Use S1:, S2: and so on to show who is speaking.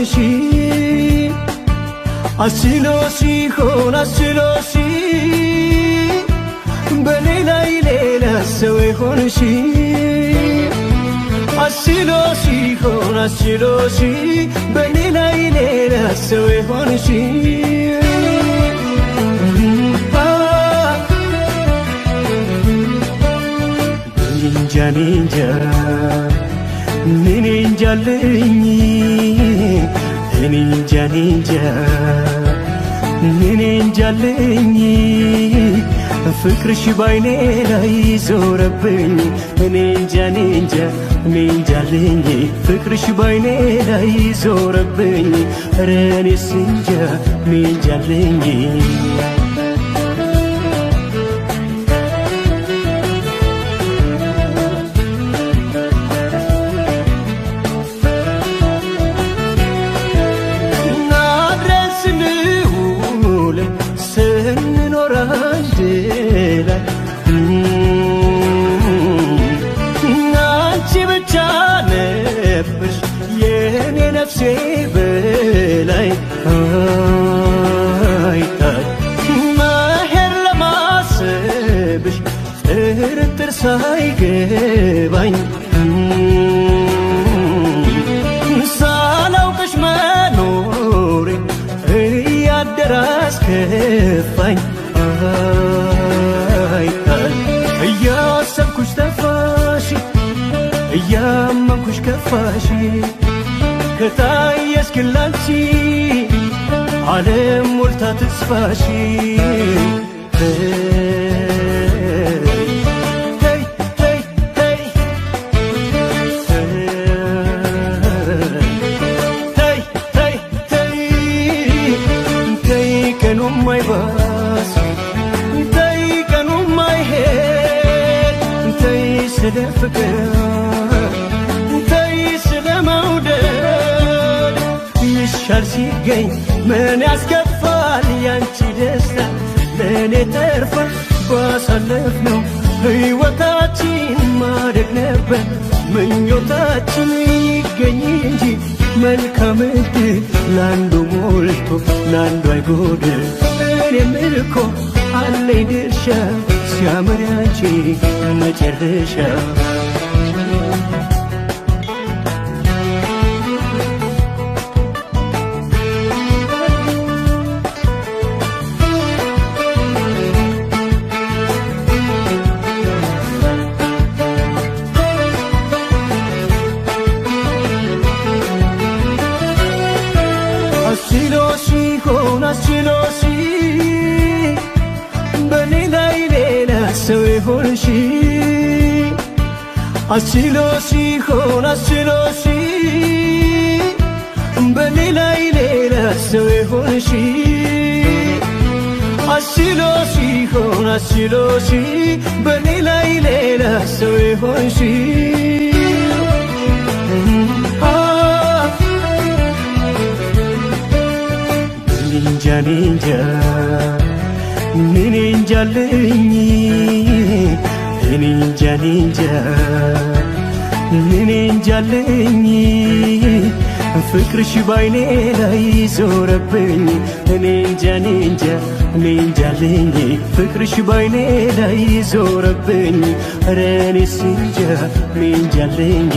S1: የሆንሽ አስችሎሽ ይሆን አስችሎሽ በኔ ላይ ሌላ ሰው የሆንሽ አስችሎሽ ይሆን አስችሎሽ በኔ ላይ ሌላ ሰው የሆንሽ ኒንጃ ኒንጃልኝ ኒንጃልኝ ፍቅርሽ ባይኔ ላይ ዞረብኝ ኒንጃልኝ ፍቅርሽ ባይኔ ላይ ዞረብኝ ኧረ እኔስ እንጃ ኒንጃልኝ አንቺ ብቻ ነበርሽ የኔ ነፍሴ በላይ መሄድ ለማሰብሽ ጥርጥር ሳይገባኝ ሳላውቅሽ መኖሬ እያደረ አስከፋኝ እያሰብኩሽ ጠፋሽ እያመንኩሽ ከፋሽ ከታየሽ ግን ላንቺ ዓለም ሞልታ ተስፋሽ ቀኑም አይባስ ስለ ፍቅር ተይ ስለ መውደድ ይሻል ሲገኝ ምን ያስከፋል ያንቺ ደስታ ለእኔ ተርፋ ባሳለፍነው ሕይወታችን ማደግ ነበር ምኞታችን ይገኝ እንጂ መልካም ዕድል ለአንዱ ሞልቶ ለአንዱ አይጎድል እኔም እኮ አለኝ ድርሻ ሲያምር ያንቺ መጨረሻ አስችሎሽ ይሆን አስችሎሽ በኔ ላይ ሌላ ሰው የሆንሽ አስችሎሽ ይሆን አስችሎሽ በኔ ላይ ሌላ ሰው የሆንሽ አስችሎሽ ይሆን አስችሎሽ በኔ ላይ ሌላ ሰው የሆንሽ ኒንጃልኝ ኒንጃልኝ ፍቅርሽ ባይኔ ላይ ዞረብኝ ኒንጃልኝ ፍቅርሽ ባይኔ ላይ ዞረብኝ ኧረ እኔስ እንጃ ኒንጃልኝ